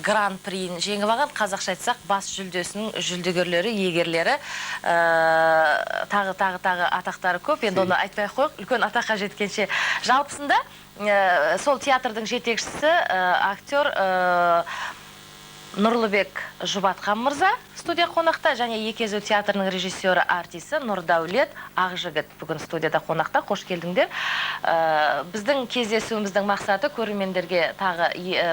гран-приін жеңіп алған, қазақша айтсақ, бас жүлдесінің жүлдегерлері, егерлері, тағы атақтары көп. Енді оны айтпай қойық, үлкен атаққа жеткенше. Жалпысында сол театрдың жетекшісі актер Нұрлыбек Жұбатқан мырза студия қонақта, және Екезу театрының режиссері артисі Нұрдаулет Ақжігіт бүгін студияда қонақта. Қош келдіңдер. Біздің кездесуіміздің мақсаты көрермендерге тағы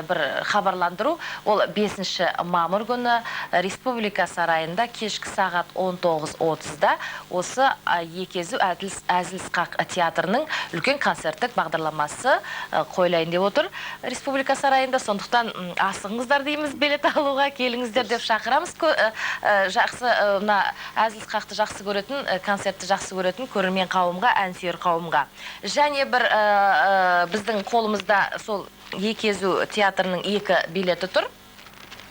бір хабарландыру. Ол 5 мамыр күні Республика сарайында кешкі сағат 19:30-да осы Екезу әзіл-сықақ театрының үлкен концерттік бағдарламасы қойылайын деп отыр Республика сарайында. Сондықтан асығыңыздар дейміз, билет алуға келіңіздер деп шақырамыз. Жақсы, әзіл-сықақты жақсы көретін, концертті жақсы көретін көрермен қауымға, әнсүйер қауымға. Және бір біздің қолымызда сол Екезу театрының 2 билеті тұр.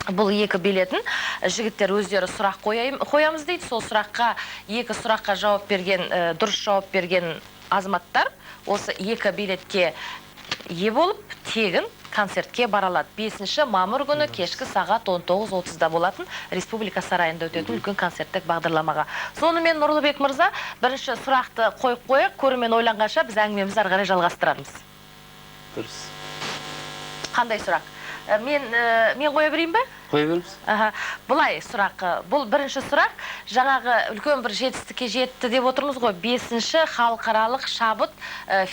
Бұл 2 билетін жігіттер өздері сұрақ қоямыз дейді. Сол сұраққа, 2 сұраққа жауап берген, дұрыс жауап берген азаматтар осы 2 билетке ие болып, тегін концертке баралады. 5 мамыр күні кешкі сағат 19:30-да болатын Республика сарайында өтетін үлкен концерттік бағдарламаға. Сонымен Нұрлыбек мырза, бірінші сұрақты қойып қойық, көрермен ойланғанша біз әңгімемізді ары қарай жалғастырамыз. Дұрыс. Қандай сұрақ? Мен қоя берейін бе? Қоя беріңіз. Бұлай сұрақ. Бұл бірінші сұрақ. Жаңағы үлкен бір жетістікке жетті деп отырмыз ғой. 5 халықаралық шабыт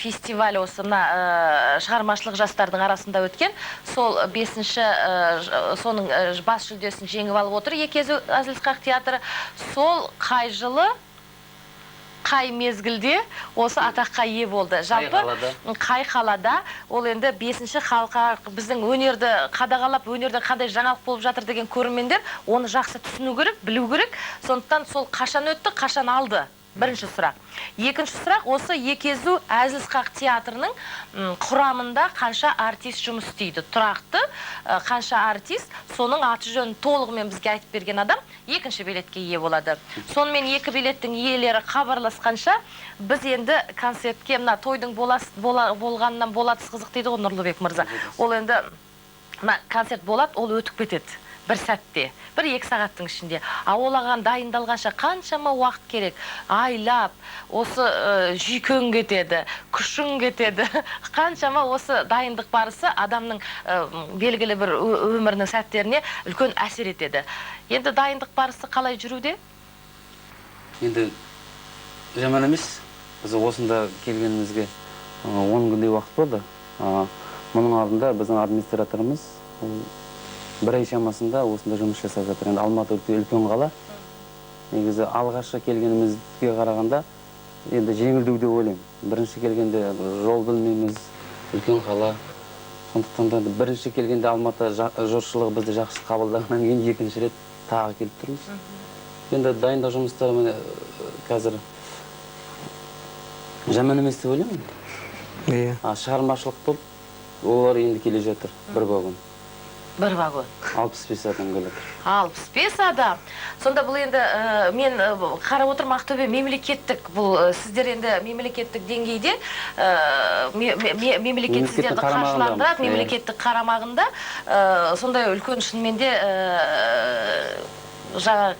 фестивалі осы шығармашылық жастардың арасында өткен. Сол 5 соның бас жүлдесін жеңіп алып отыр Екезу әзіл-сықақ театры. Сол қай жылы, қай мезгілде осы атаққа ие болды? Жалпы қай қалада? Ол енді 5 халықаралық біздің өнерді қадағалап, өнерде қандай жаңалық болып жатыр деген көрермендер оны жақсы түсіну керек, білу керек. Сондықтан сол қашан өтті, қашан алды? Бірінші сұрақ. Екінші сұрақ, осы Екезу әзіл-сықақ театрының құрамында қанша артист жұмыс істейді? Тұрақты қанша артист, соның аты жөнін толығымен бізге айтып берген адам 2 билетке ие болады. Сонымен 2 билеттің иелері хабарласқанша, біз енді концертке, тойдың болғанынан болатыз қызық дейді ғой Нұрлыбек мырза. Ол енді концерт болады, ол өтіп кетеді. Бір сәтте, 1-2 сағаттың ішінде. Олаған дайындалғанша қаншама уақыт керек? Айлап, осы жүйкең кетеді, күшің кетеді. Қаншама осы дайындық барысы адамның белгілі бір өмірінің сәттеріне үлкен әсер етеді. Енді дайындық барысы қалай жүруде? Енді жаман емес. Біз осында келгенімізге 10 күндей уақыт болды. Мұның алдында біздің администраторымыз 1 ай шамасында осында жұмыс жасап жатыр. Енді Алматы үлкен қала. Негізі алғашқы келгенімізге қарағанда енді жеңілдеу деп ойлаймын. Бірінші келгенде жол білмейміз, үлкен қала. Сондықтан да бірінші келгенде Алматы жұртшылығы бізді жақсы қабылдағаннан кейін екінші рет тағы келіп тұрмыз. Енді дайындық жұмыстары қазір жаман емес деп ойлаймын. Шығармашылық топ олар енді келе жатыр, 1 вагон. 1 вагон. 65 адам келеді. 65 адам. Сонда бұл енді мен қарап отырмын, Ақтөбе мемлекеттік, бұл сіздер енді мемлекеттік деңгейде мемлекет сіздерді қаржыландырады, мемлекеттік қарамағында сондай үлкен шынымен де жаңа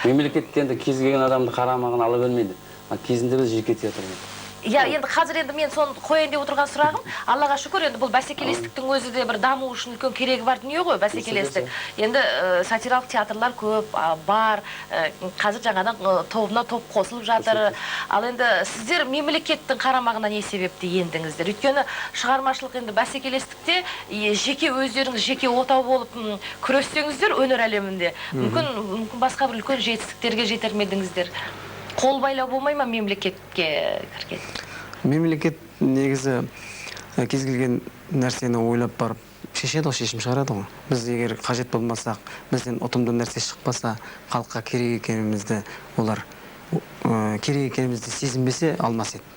мемлекеттен де кез келген адамды қарамағын ала бермейді. Кезінде біз жеке театрда. Енді қазір енді мен соны қояйын деп отырған сұрағым, Аллаға шүкір, енді бұл бәсекелестіктің өзі де бір даму үшін үлкен керегі бар дүние ғой, бәсекелестік. Енді сатиралық театрлар көп бар, қазір жаңадан тобына топ қосылып жатыр. Ал енді сіздер мемлекеттің қарамағына не себепті ендіңіздер? Өйткені шығармашылық енді бәсекелестікте жеке өздеріңіз жеке отау болып күрессеңіздер өнер әлемінде, мүмкін басқа бір үлкен жетістіктерге жетер ме едіңіздер? Қол байлау болмай ма мемлекетке кірген? Мемлекет негізі кез келген нәрсені ойлап барып шешеді ғой, шешім шығарады ғой. Біз егер қажет болмасақ, бізден ұтымды нәрсе шықпаса, халыққа керек екенімізді олар керек екенімізді сезінбесе алмас еді.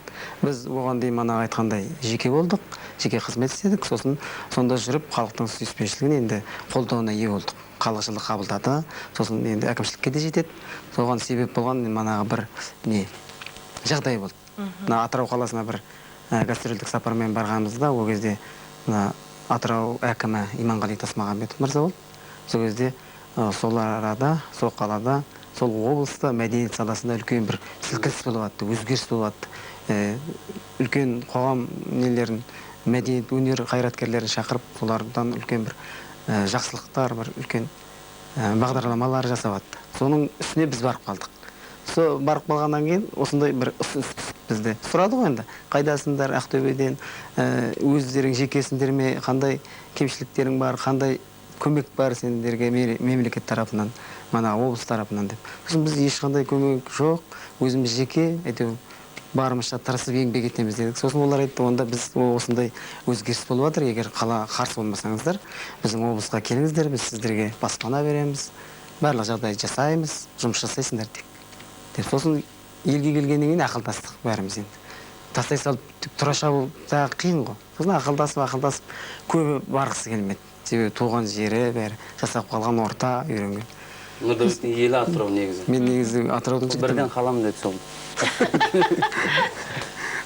Біз оған дейін манағы айтқандай жеке болдық, жеке қызмет істедік, сосын сонда жүріп халықтың сүйіспеншілігіне енді қолдауына ие болдық. Халықшылық қабылдады, сосын енді әкімшілікке де жетеді. Соған себеп болған манағы бір жағдай болды. Атырау қаласына бір гастрольдік сапармен барғанымызда, ол кезде Атырау әкімі Иманғали Тасмағамбетов мырза болды. Сол кезде сол арада, сол қалада, сол облыста мәдениет саласында үлкен бір сілкініс болып атты, өзгеріс болып атты. Үлкен қоғам нелерін, мәдениет өнер қайраткерлерін шақырып, солардан үлкен бір жақсылықтар, бір үлкен бағдарламалар жасап атты. Соның үстіне біз барып қалдық. Сол барып қалғаннан кейін осындай бір бізде сұрады ғой енді. Қайдасыңдар Ақтөбеден, өздерің жекесіңдер ме, қандай кемшіліктерің бар, қандай көмек бар сендерге мемлекет тарапынан, мана облыс тарапынан деп. Сосын біз ешқандай көмек жоқ, өзіміз жеке, әйтеуір барымызша тырысып еңбек етеміз дедік. Сосын олар айтты, онда біз осындай өзгеріс болып жатыр, егер қала қарсы болмасаңыздар, біздің облысқа келіңіздер, біз сіздерге баспана береміз, барлық жағдай жасаймыз, жұмыс жасайсыңдар деп. Сосын елге келгеннен кейін ақылдастық бәріміз енді. Тастай салып тұра шабу тағы қиын ғой. Сосын ақылдасып көбі барғысы келмеді. Себебі туған жері бәрі жасап қалған орта үйренген. Нұрдәулеттің елі Атырау негізі. Мен негізі Атыраудың жігітімін. Бірден қаламын деді сол.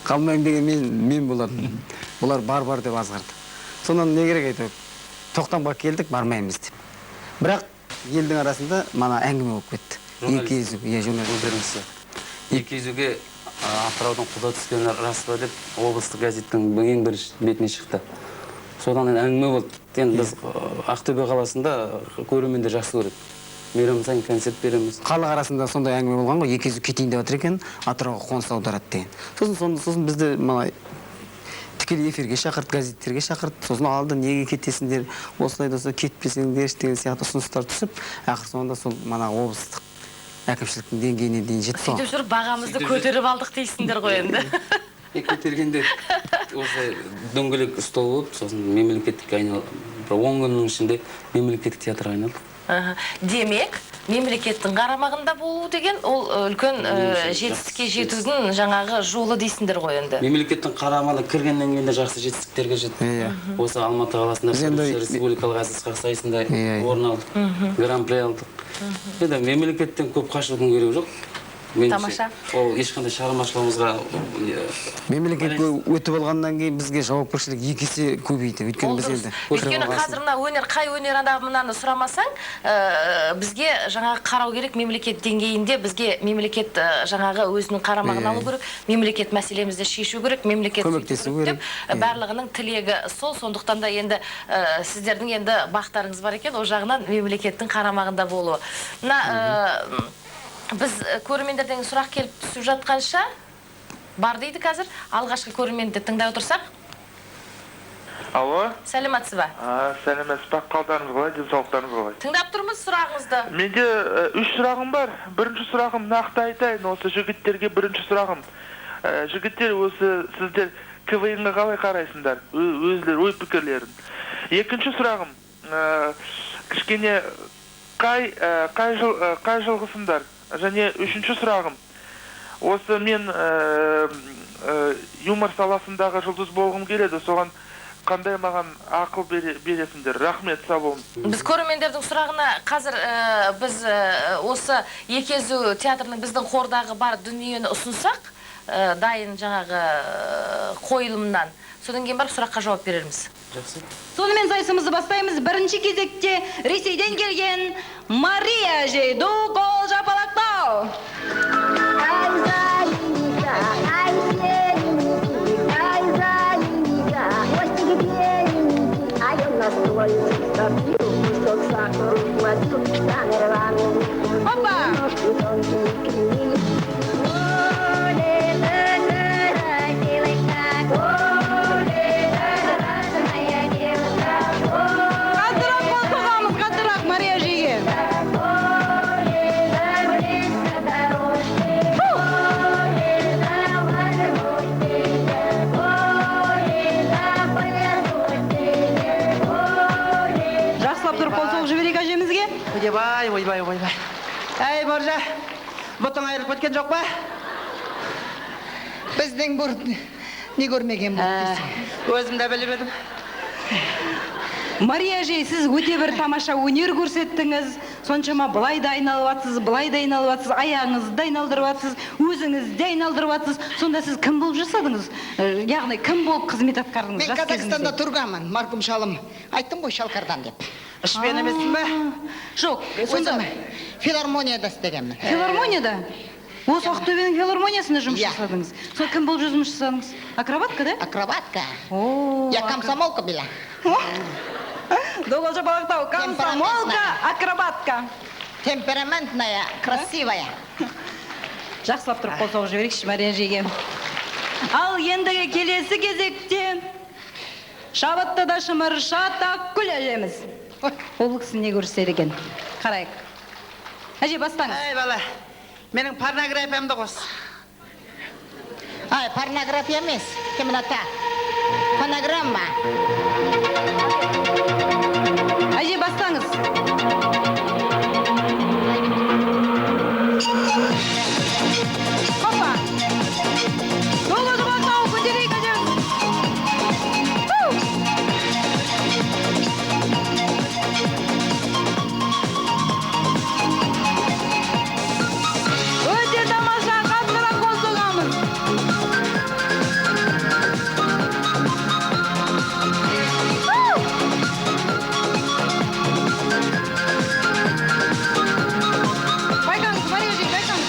Қалмайым деген мен болатын. Бұлар бар деп азғырды. Сонан не керек айтып, тоқтамға келдік, бармаймыз деп. Бірақ елдің арасында мана әңгіме болып кетті. Екі езу, Екі езуге Атыраудың құда түскені рас па деп облыстық газеттің ең бірінші бетіне шықты. Содан әңгіме болды. Енді біз Ақтөбе қаласында көрермендер жақсы көреді. Мейрам сайын концерт береміз. Халық арасында сондай әңгіме болған ғой, екі езу кетейін деп отыр екен, Атырауға қоныс аударады деген. Сосын бізді тікелей эфирге шақырды, газеттерге шақырды. Сосын алды, неге кетесіңдер, осылай да кетпесеңдер деген сияқты ұсыныстар түсіп, ақыр соңында сол облыстық әкімшіліктің деңгейіне дейін жетті. Сөйтіп жүріп бағамызды көтеріп алдық дейсіңдер ғой енді. Көтергенде осылай дөңгелек стол болып, сосын мемлекеттік айналып, 10 күннің ішінде мемлекеттік театрға айналдық. Демек, мемлекеттің қарамағында болу деген ол үлкен жетістікке жетудің жаңағы жолы дейсіңдер ғой енді. Мемлекеттің қарамағына кіргеннен кейін де жақсы жетістіктерге жетті. Осы Алматы қаласында республикалық әзіс сайысында орын алдық, гран-при алдық. Енді мемлекеттен көп қашудың керегі жоқ. Тамаша. Ол ешқандай шығармашылығымызға мемлекетке өтіп алғаннан кейін бізге жауапкершілік екі есе көбейді. Өйткені қазір мына қай өнер адамынан сұрамасаң, бізге жаңағы қарау керек, мемлекет деңгейінде бізге мемлекет жаңағы өзінің қарамағын алу керек, мемлекет мәселемізді шешу керек, мемлекет көмектесу керек. Барлығының тілегі сол, сондықтан да енді сіздердің енді бақтарыңыз бар екен, о жағынан мемлекеттің қарамағында болуы. Біз көрермендерден сұрақ келіп түсіп жатқанша бар дейді қазір. Алғашқы көрерменді тыңдай отырсақ. Алло. Сәлематсыз ба? Сәлематсыз ба, қалдарыңыз қалай, денсаулықтарыңыз қалай? Тыңдап тұрмыз сұрағыңызды. Менде 3 сұрағым бар. Бірінші сұрағым нақты айтайын, осы жігіттерге бірінші сұрағым. Жігіттер, осы сіздер КВН-ға қалай қарайсыңдар? Өздері ой пікірлерін. Екінші сұрағым, кішкене қай жылғысыңдар? Және үшінші сұрағым, осы мен юмор саласындағы жұлдыз болғым келеді, соған қандай маған ақыл бересіңдер? Рахмет, сау болыңыз. Біз көрермендердің сұрағына қазір біз осы екі езу театрының біздің қордағы бар дүниені ұсынсақ, дайын жаңағы қойылымнан, содан кейін барып сұраққа жауап берерміз. Жақсы. Сонымен сайысымызды бастаймыз. Бірінші кезекте Ресейден келген Мария Жейду, қол жапалақтау. Ойбай. Әй, Боржа, бұтың айырып өткен жоқ ба? Біздің бұр не көрмеген бұл десең. Өзім де біліп едім. Мария Жей, сіз өте бір тамаша өнер көрсеттіңіз. соншама былай да айналып атсыз, былай да айналып атсыз, аяғыңызды да айналдырып атсыз, өзіңізді де айналдырып атсыз. Сонда сіз кім болып жасадыңыз? Яғни кім болып қызмет атқардыңыз? Мен Казахстанда тұрғанмын, марқұм шалым. Айттым ғой Шалқардан деп. Ішпен емессің бе? Жоқ, сонда Өзім филармонияда істегенмін. филармонияда? Осы Ақтөбенің филармониясында жұмыс жасадыңыз. Сол кім болып жұмыс жасадыңыз? Акробатка, да? Акробатка. О, Я комсомолка была. Доғал Жапалақтау, комсомолка, акробатка. Темпераментная, красивая. Жақсылап тұрып қол соғып жіберейікші Мария жеге. Ал ендігі келесі кезекте шабытты да шымыршата күл әжеміз. Ол кісі не көрсетер екен? Қарайық. Әже бастаңыз. Ай бала, менің порнографиямды қос. Ай, порнография емес, темнота. Фонограмма. Әже бастаңыз. Хопа. Доғал Жапалақтау, көтерейік әжеміз. Өте тамаша, қаттырақ қол соғамыз. Байқаңыз, Мария жей, байқаңыз.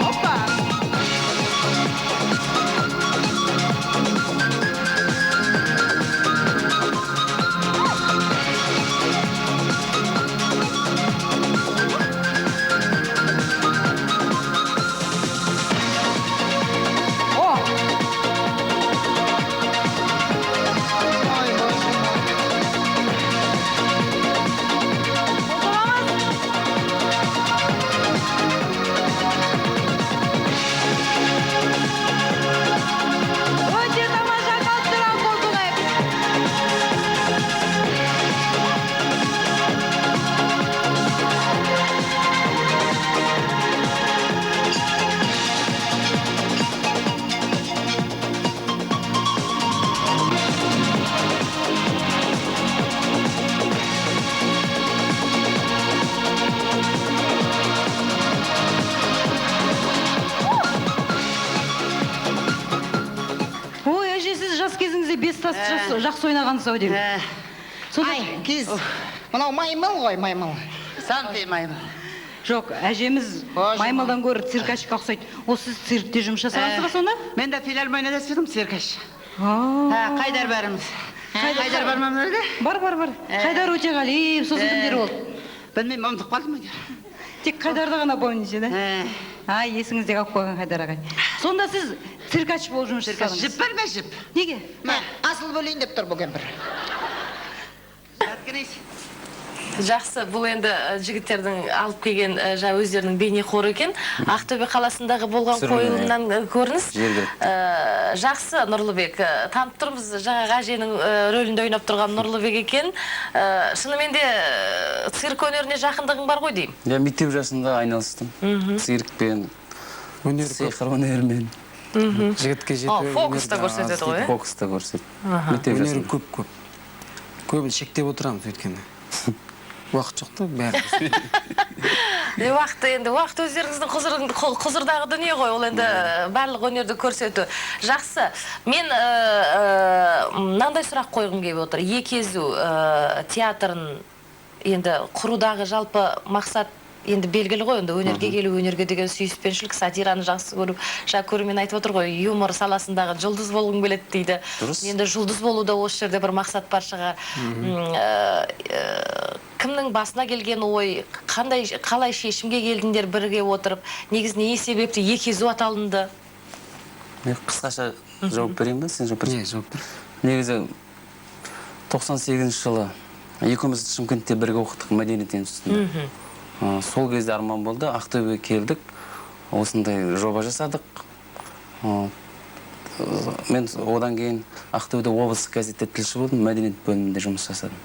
Опа. О! Қосыламыз. Өте тамаша, қаттырақ қол соғайық. Ой, әже, сіз жас кезіңізде бес тасты жақсы ойнағансыз ау деймін. Сонда Ай, кез. Мынау маймыл ғой, маймыл. Сантимаймын. жоқ, әжеміз Боже маймылдан гөрі циркачқа ұқсайды. Осы сіз циркте жұмыс жасағансыз ба сонда? Мен де филармонияда істедім, циркаш. Aa, Қайдар барымыз. Қайдар бармам өлді? бар. Қайдар Өтеғалиев, сосын кімдер ол? Білмеймін, ұмытып қалдым ма? Тек Қайдарды ғана помните, да? Ай, есіңізде қалып қойған Қайдар ағай. Сонда сіз циркач болып жұмыс жасадыңыз. Жіп бар ма, жіп? Неге? Асыл бөлейін деп тұр бұл кемпір. Жақсы, бұл енді жігіттердің алып келген жаңа өздерінің бейне қоры екен. Ақтөбе қаласындағы болған қойылымнан көрініс. Жақсы, Нұрлыбек. Танып тұрмыз, жаңа әженің рөлінде ойнап тұрған Нұрлыбек екен. Шынымен де цирк өнеріне жақындығың бар ғой деймін. Я мектеп жасында айналыстым. Циркпен, сиқыр өнерімен. Жігітке жету Фокуста көрсетеді ғой, Фокуста көрсетеді. Мектеп өнері жасында. көп. Көбін шектеп отырамыз өйткені. Уақыт жоқ та бәрі. Уақыт өздеріңіздің құзырдағы дүние ғой, ол енді барлық өнерді көрсету. Жақсы, мен мынандай сұрақ қойғым келіп отыр. Екезу театрын енді құрудағы жалпы мақсат енді белгілі ғой, енді өнерге келу, өнерге деген сүйіспеншілік, сатираны жақсы көріп, жаңа көрермен айтып отыр ғой, юмор саласындағы жұлдыз болғым келеді дейді. Енді жұлдыз болуда осы жерде бір мақсат бар шығар. Кімнің басына келген ой, қалай шешімге келдіңдер бірге отырып, негізінде не себепті Екезу аталынды? Мен қысқаша жауап берейін ба? Сен жауап берсең. Жауап бер. Негізі 98 жылы екеуміз Шымкентте бірге оқыдық мәдениет институтында. Сол кезде арман болды, Ақтөбеге келдік, осындай жоба жасадық. Мен одан кейін Ақтөбеде облыстық газетте тілші болдым, мәдениет бөлімінде жұмыс жасадым.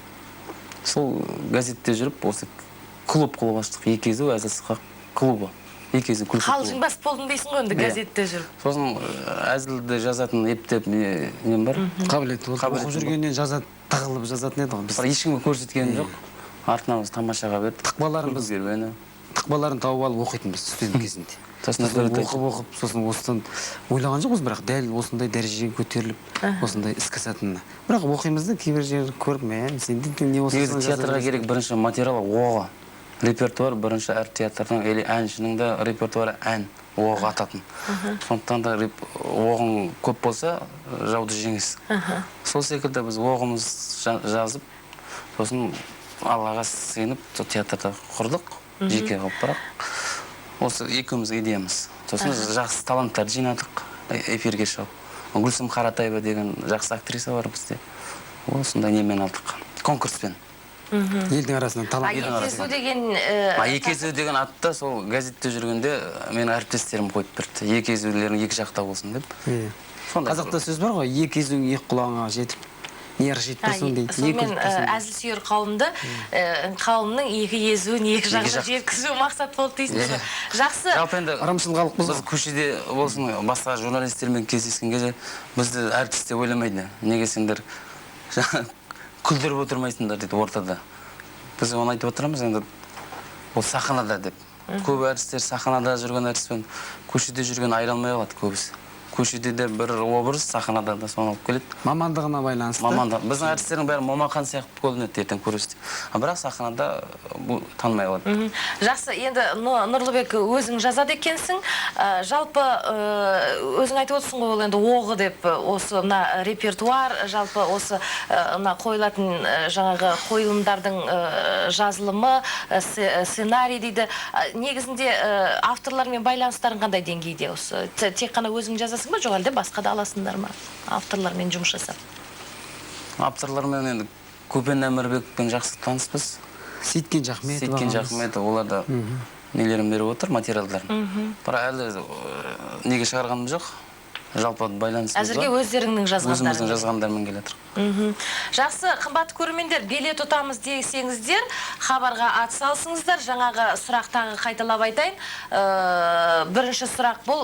Сол газетте жүріп, осы клуб аштық, Екезу әзіл-сықақ клубы. екі есе күлкі. Қалжың басып болдым дейсің ғой, енді газетте жүріп. Сосын әзілді жазатын ептеп нем бар. Қабілеті болды. Оқып жүргеннен жазады, тағылып жазатын еді ғой. Бір ешкімге көрсеткен жоқ. Артынан біз тамашаға берді. Тықпаларын тауып алып оқитынбыз студент кезінде. Сосын оқып, сосын осыдан ойлаған жоқпыз, бірақ дәл осындай дәрежеге көтеріліп, осындай іс касатынына. Бірақ оқимыз да кейбір жер көріп, сен не осы. Негізі театрға керек бірінші материал оғы. Репертуар бірінші әр театрдың, или әншінің де репертуары ән, оғы ататын. Сондықтан да оғың көп болса, жауды жеңіз. Сол секілді біз оғымыз жазып, сосын Аллаға сеніп, театрда құрдық, жеке қылып бірақ. Осы екеуміз идеямыз. Сосын жақсы таланттарды жинадық, эфирге шығып. Гүлсім Қаратаева деген жақсы актриса бар бізде. Осындай немен алдық, конкурспен. Елдің арасынан талант. Екезу деген... Екезу деген атты сол газетте жүргенде менің әріптестерім қойып берді. Екезулерің екі жақта болсын деп. Қазақта сөз бар ғой, екезуң екі құлағыңа жетіп. Не жетпесін дейді. Сонымен әзіл сүйер қауымның екі езуін екі жаққа жеткізу мақсат болды дейсіз. Жақсы. Жалпы енді біз көшеде болсын, басқа журналистермен кездескен кезде бізді әртіс деп ойламайды. Неге сендер күлдіріп отырмайсыңдар дейді ортада. Біз оны айтып отырамыз, енді ол сахнада деп. Көп әртістер сахнада жүрген әртіспен көшеде жүрген айырылмай қалады көбісі. Көшеде де бір образ, сахнада да соны алып келеді. Мамандығына байланысты. Біздің әртістердің бәрі Момақан сияқты көрінеді ертең көресіз. Бірақ сахнада танымай қалады. Жақсы, енді Нұрлыбек өзің жазады екенсің. Жалпы өзің айтып отырсың ғой, ол енді оғы деп, осы репертуар, жалпы осы қойылатын жаңағы қойылымдардың жазылымы, сценарий дейді. Негізінде авторлармен байланыстарын қандай деңгейде осы? Тек қана өзің жазасың ба, жоқ әлде басқа да аласыңдар ма авторлармен жұмыс жасап? Авторлармен енді Көпен Әмірбекпен жақсы таныспыз. Сейткен Жақметов, олар да нелерін беріп отыр, материалдарын. Бірақ әлі неге шығарғаным жоқ. Жалпы байланысымыз бар. Әзірге өздеріңнің жазғандарың. Өзіміздің жазғандармен келетір. Жақсы, қымбатты көрермендер, билет ұтамыз десеңіздер, хабарға атсалсыңыздар. Жаңағы сұрақтағы қайталап айтайын. Бірінші сұрақ бұл...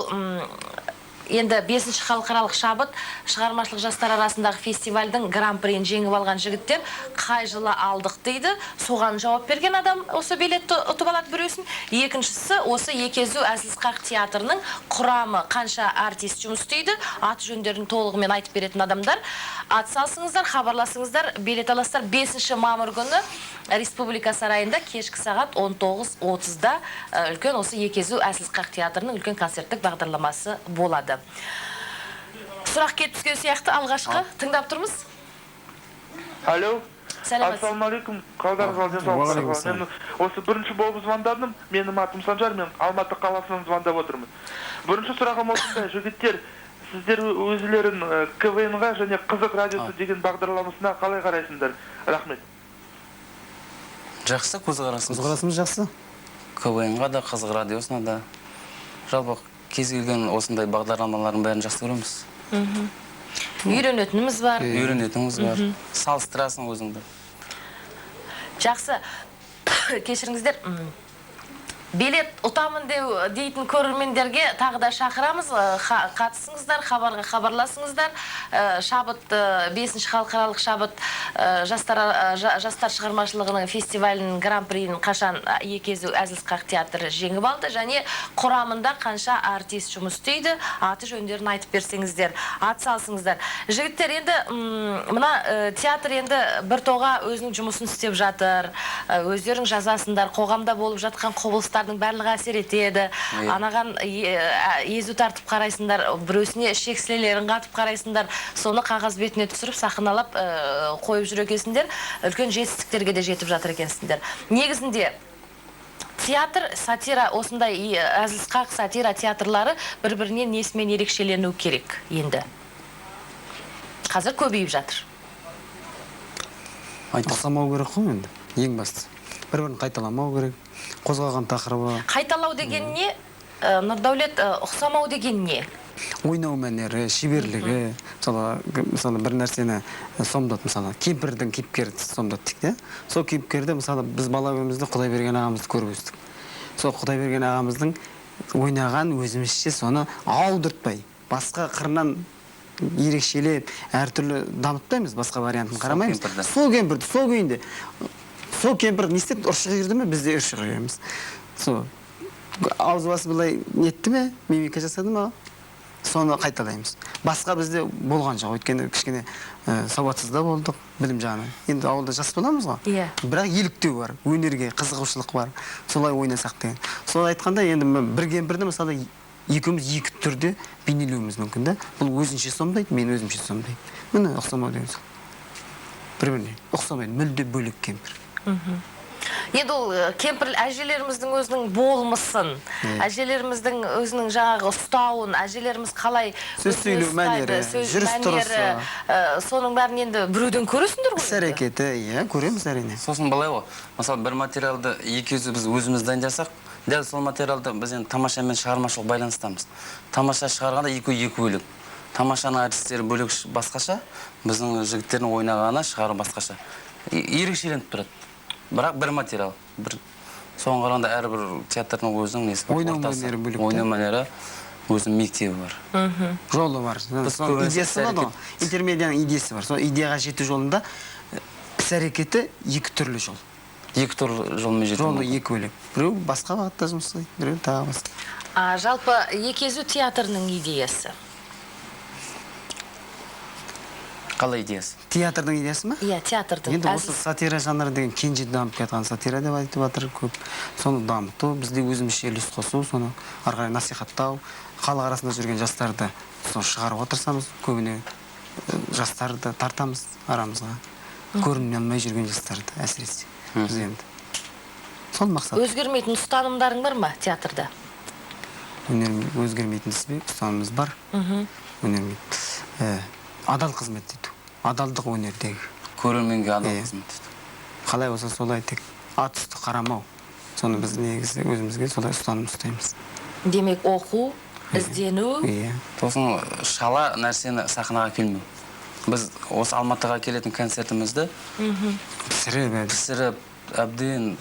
Енді 5-ші халықаралық шабыт шығармашылық жастар арасындағы фестивальдің гран-приін жеңіп алған жігіттер қай жылы алдық дейді. Соған жауап берген адам осы билетті ұтып алады біреусін. Екіншісі осы Екезу Әзілсқақ театрының құрамы қанша артист жұмыс істейді, аты жөндерін толығымен айтып беретін адамдар. Атсалсыңыздар, хабарласыңыздар, билет аласыздар. 5 мамыр күні Республика сарайында кешкі сағат 19:30-да үлкен осы Екезу Әзілсқақ театрының үлкен концерттік бағдарламасы болады. Сұрақ келіп түскен сияқты, алғашқы тыңдап тұрмыз. Алло. Ассалаумағалейкум. Қалдарыңыз денсаулық. Мен осы бірінші болып звондадым. Менің атым Санжар, мен Алматы қаласынан звондап отырмын. Бірінші сұрағым осындай, жігіттер, сіздер өзілерін КВН-ға және Қызық радиосы деген бағдарламасына қалай қарайсыңдар? Рахмет. Жақсы, көзқарасымыз жақсы. КВН-ға да, Қызық радиосына да. Жалпы кез келген осындай бағдарламалардың бәрін жақсы көреміз. Үйренетініміз бар. Салыстырасың өзіңді. Жақсы, кешіріңіздер. Билет ұтамын дейтін көрермендерге тағы да шақырамыз. Қатысыңыздар, хабарға хабарласыңыздар. Шабыт, 5-ші халықаралық шабыт жастар шығармашылығының фестивалінің гран-приін қашан Екезу Әзілсқақ театры жеңіп алды, және құрамында қанша артист жұмыс істейді, аты жөндерін айтып берсеңіздер, атсалсыңыздар. Жігіттер, енді мына театр енді бір тоға өзінің жұмысын істеп жатыр. Өздерің жазасыңдар, қоғамда болып жатқан құбылыстардың барлығы әсер етеді. Анаған езу тартып қарайсыңдар, біреусіне шексілелерін қатып қарайсыңдар, соны қағаз бетіне түсіріп, сахналап қойып жүр екенсіңдер, үлкен жетістіктерге де жетіп жатыр екенсіңдер. Негізінде театр, сатира, осындай Әзілсқақ сатира театрлары бір-бірінен несімен ерекшелену керек енді. Қазір көбейіп жатыр. Ұқсамау керек қой енді, ең басты. Бір-бірін қайталамау керек, қозғаған тақырыбы. Қайталау деген не? Нұрдәулет, ұқсамау деген не? Ойнау мәнері, шеберлігі, мысалы бір нәрсені сомдат, мысалы кемпірдің кейіпкерді сомдат дейік, сол кейіпкерді мысалы біз бала күнімізде Құдайберген ағамызды көріп өстік. Сол Құдайберген ағамыздың ойнаған өзімізше соны ауылдыртпай, басқа қырынан ерекшелеп, әртүрлі дамытпаймыз, басқа вариантын қарамаймыз. Сол кемпірді, сол күйінде. Сол кемпір не істеп ұршығы жүрді ме, біз де ұршығы жүреміз. Сол ауыз басы былай нетті ме, мимика жасады ма, соны қайталаймыз. Басқа бізде болған жоқ, өйткені кішкене сауатсыз да болдық, білім жағынан. Енді ауылда жас боламыз ғой. Иә. Бірақ еліктеу бар, өнерге қызығушылық бар. Солай ойнасақ деген. Сол айтқанда енді бір кемпірді мысалы екеуміз екі түрде бейнелеуіміз мүмкін да. Бұл өзінше сомдайды, мен өзімше сомдайды. Міне ұқсамау деген сол. Бір-біріне ұқсамайды, мүлде бөлек кемпір. Енді ол кемпір әжелеріміздің өзінің болмысын, әжелеріміздің өзінің жаңағы ұстауын, әжелеріміз қалай сөз сөйлеу мәнері, жүріс тұрысы, соның бәрін енді біреуден көресіңдер ғой. Іс-әрекеті, иә, көреміз әрине. Сосын былай ғой, мысалы бір материалды екеуіміз біз өзіміз дайындасақ, дәл сол материалды біз енді тамашамен шығармашылық байланыстамыз. Тамаша шығарғанда екі бөлек. Тамашаның әртістері бөлек басқаша, біздің жігіттердің ойнағаны шығару басқаша. Ерекшеленіп тұрады. Бірақ бір материал. Соған қарағанда әрбір театрдың өзінің несі бар. Ойнау мәнері бөлек. Ойнау мәнері өзінің мектебі бар. Жолы бар. Идеясы бар, интермедияның идеясы бар. Сол идеяға жету жолында іс-әрекеті екі түрлі жол. Екі түрлі жолмен жету. Жолы екі бөлек. Біреу басқа бағытта жұмыс істейді, біреу тағы басқа. Жалпы Екезу театрының идеясы. Қалай идеясы? Театрдың идеясы ма? Иә, театрдың. Енді осы сатира жанры деген кенже дамып кеткен сатира деп айтып жатыр көп. Соны дамыту, бізде өзімізше үлес қосу, соны ары қарай насихаттау, халық арасында жүрген жастарды соны шығарып отырсамыз, көбіне жастарды тартамыз арамызға. Көріне алмай жүрген жастарды әсіресе. Біз енді. Сол мақсат. Өзгермейтін ұстанымдарың бар ма театрда? Өзгермейтін ұстанымымыз бар. Адал қызмет ету. Адалдық өнердегі. Көрерменге адал қызмет ету. Қалай болса солай тек ат үсті қарамау. Соны біз негізі өзімізге солай ұстаным ұстаймыз. Демек оқу, іздену. Сосын шала нәрсені сахнаға келмеу. Біз осы Алматыға келетін концертімізді пісіріп, әбден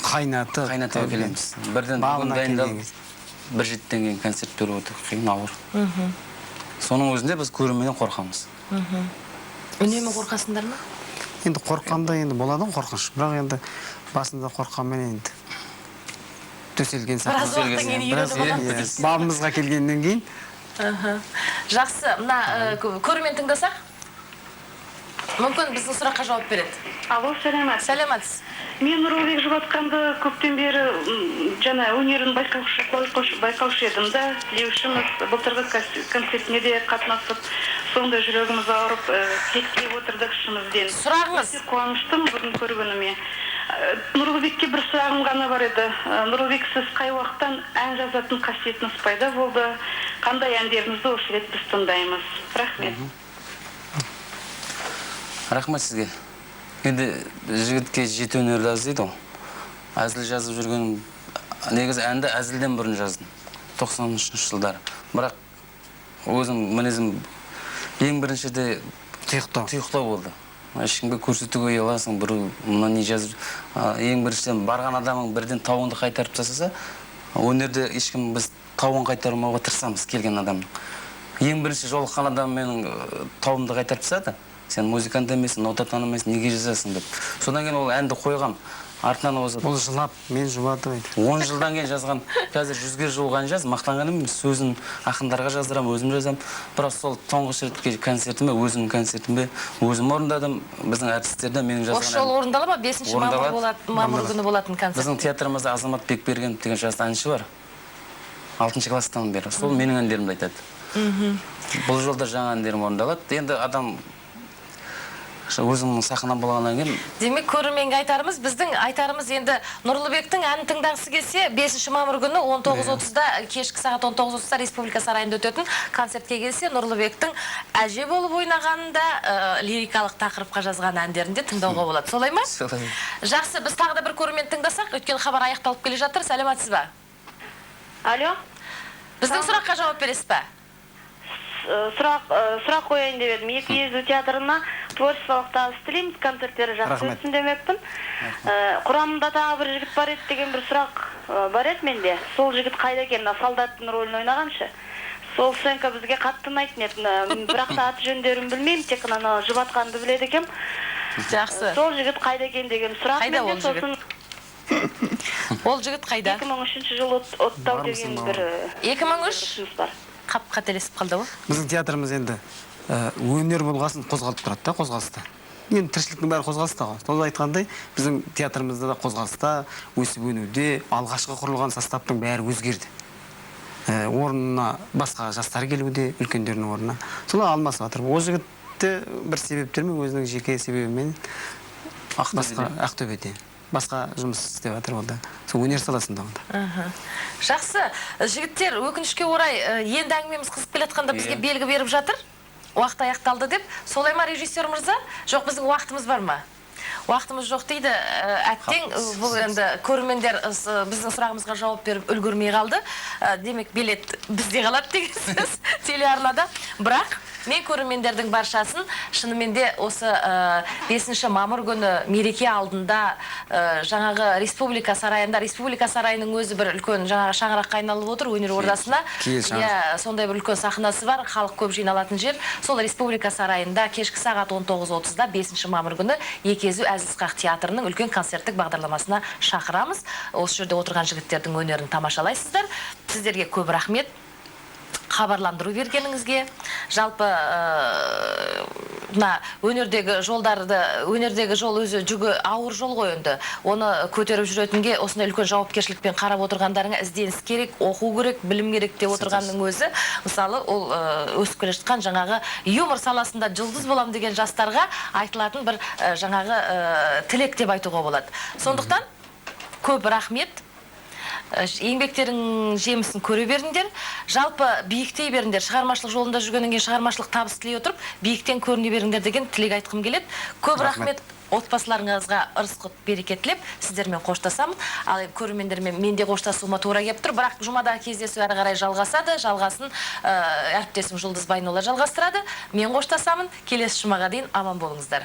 қайнатып келеміз. Бірден бүгін дайындалып, бір жеттен кейін концерт беріп отыр, қиын ауыр. Соның өзінде біз көрерменнен қорқамыз. Үнемі қорқасыңдар ма? Енді қорққанда енді болады қорқыныш. Бірақ енді басында қорққанмен енді төселген сәт. Бабымызға келгеннен кейін. Жақсы, мына көрермен тыңдасақ? Мүмкін біздің сұраққа жауап береді. Алло, сәлемат. Сәлематсыз. Мен Нұрбек Жұбатқанды көптен бері жаңа өнерін байқаушы едім да, тілеушіміз былтырғы концертіне де қатынасып, сонда жүрегіміз ауырып, тілеп отырдық ішімізден. Сұрағыңыз? Қуаныштым бүгін көргеніме. Нұрлыбекке бір сұрағым ғана бар еді. Нұрлыбек, сіз қай уақыттан ән жазатын қасиетіңіз пайда болды? Қандай әндеріңізді осы рет біз тыңдаймыз? Рахмет. Рахмет сізге. Енді жігітке жеті өнерді аздайды ғой. Әзіл жазып жүрген, негізі әнді әзілден бұрын жаздым. 90-шы жылдары. Бірақ өзім мінезім ең біріншіде тұйықтау болды. Ешкімге көрсетуге ұяласың, бір мұна не жазып. Ең біріншіден барған адамың бірден тауыңды қайтарып тастаса, өнерде ешкім біз тауын қайтармауға тырысамыз келген адамның. Ең бірінші жолыққан адам менің тауымды қайтарып тастады. Сен музыкант емесің, нота танымайсың, неге жазасың деп. Содан кейін ол әнді қойғам. Артынан осы... Ол жылап, мен жұбатып айтып. 10 жылдан кейін жазған, қазір 100-ге жуық ән жаз, мақтанғаным емес, сөзін ақындарға жаздырам, өзім жазам. Бірақ сол тұңғыш рет концертіме, өзімнің концертімде өзім орындадым. Біздің әртістерде менің жазған ән. Осы жолы орындала ма? 5 мамыр күні болатын концерт. Біздің театрымызда Азамат Бекбергенов деген жас әнші бар. 6-шы класстан бері. Сол менің әндерімді айтады. Бұл жолда жаңа әндерім орындалады. Енді адам өзімнің сахна болғаннан кейін. Демек, көрерменге айтарымыз, біздің айтарымыз енді Нұрлыбектің әнін тыңдағысы келсе, 5 мамыр күні 19:30-да, кешкі сағат 19:30-да Республика сарайында өтетін концертке келсе, Нұрлыбектің әже болып ойнағанында, лирикалық тақырыпқа жазған әндерінде тыңдауға болады. Солай ма? Солай. Жақсы, біз тағы да бір көрермен тыңдасақ, өткен хабар аяқталып келе жатыр. Сәлематсыз ба? Алло? Біздің сұраққа жауап бересіз ба? Сұрақ қояйын деп едім. Екезу театрына творчестволық табыс тілейміз, концерттері жақсы өтсін демекпін. Құрамында тағы бір жігіт бар еді деген бір сұрақ бар еді менде. Сол жігіт қайда екен, солдаттың рөлін ойнағаншы. Сол сценка бізге қатты ұнайтын еді. Бірақ та аты жөндерін білмеймін, тек қана жұбатқанды біледі екем. Жақсы. Сол жігіт қайда екен деген сұрақ Қайда ол менде, сосын Ол жігіт қайда? 2003 жылы оттау деген бір 2003? ұсыныс бар. Қап қателесіп қалды ғой. Біздің театрымыз енді өнер болғасын қозғалып тұрады да, қозғалыста. Енді тіршіліктің бәрі қозғалыста ғой. Сол айтқандай, біздің театрымызда да қозғалыста, өсіп өнуде, алғашқы құрылған составтың бәрі өзгерді. Орнына басқа жастар келуде, үлкендердің орнына. Солай алмасып жатыр. Ол жігітті бір себептермен, өзінің жеке себебімен Ақтөбеде басқа жұмыс істеп жатыр онда. Сол өнер саласында онда. Жақсы, жігіттер, өкінішке орай енді әңгімеміз қызып келе жатқанда бізге белгі беріп жатыр. Уақыт аяқталды деп. Солай ма, режиссер мырза? Жоқ, біздің уақытымыз бар ма? Уақытымыз жоқ дейді. Әттең, бұл енді көрермендер біздің сұрағымызға жауап беріп үлгермей қалды. Демек, билет бізде қалады деген сөз телеарнада. Бірақ мен көрермендердің баршасын шынымен де осы 5 мамыр күні мереке алдында жаңағы Республика сарайында, Республика сарайының өзі бір үлкен жаңағы шаңыраққа айналып отыр өнер ордасына. Сондай бір үлкен сахнасы бар, халық көп жиналатын жер. Сол Республика сарайында кешкі сағат 19:30-да 5 мамыр күні Екезу Әзіл-Сықақ театрының үлкен концерттік бағдарламасына шақырамыз. Осы жерде отырған жігіттердің өнерін тамашалайсыздар. Сіздерге көп рахмет. Хабарландыру бергеніңізге. Жалпы өнердегі жол өзі жүгі ауыр жол ғой енді. Оны көтеріп жүретінге осындай үлкен жауапкершілікпен қарап отырғандарыңа ізденіс керек, оқу керек, білім керек деп отырғанның өзі. Мысалы, ол өсіп келе жатқан жаңағы юмор саласында жұлдыз болам деген жастарға айтылатын бір жаңағы тілек деп айтуға болады. Сондықтан көп рахмет. Еңбектерің жемісін көре беріңдер. Жалпы биіктей беріңдер. Шығармашылық жолында жүргеннен кейін шығармашылық табыс тілей отырып, биіктен көріне беріңдер деген тілек айтқым келеді. Көп рахмет. Отбасыларыңызға ырыс-құт береке тілеп, сіздермен қоштасамын. Ал көрермендермен мен де қоштасуыма тура келіп тұр. Бірақ жұмадағы кездесу әрі қарай жалғасады. Жалғасын әріптесім Жұлдыз Байнола жалғастырады. Мен қоштасамын. Келесі жұмаға дейін аман болыңыздар.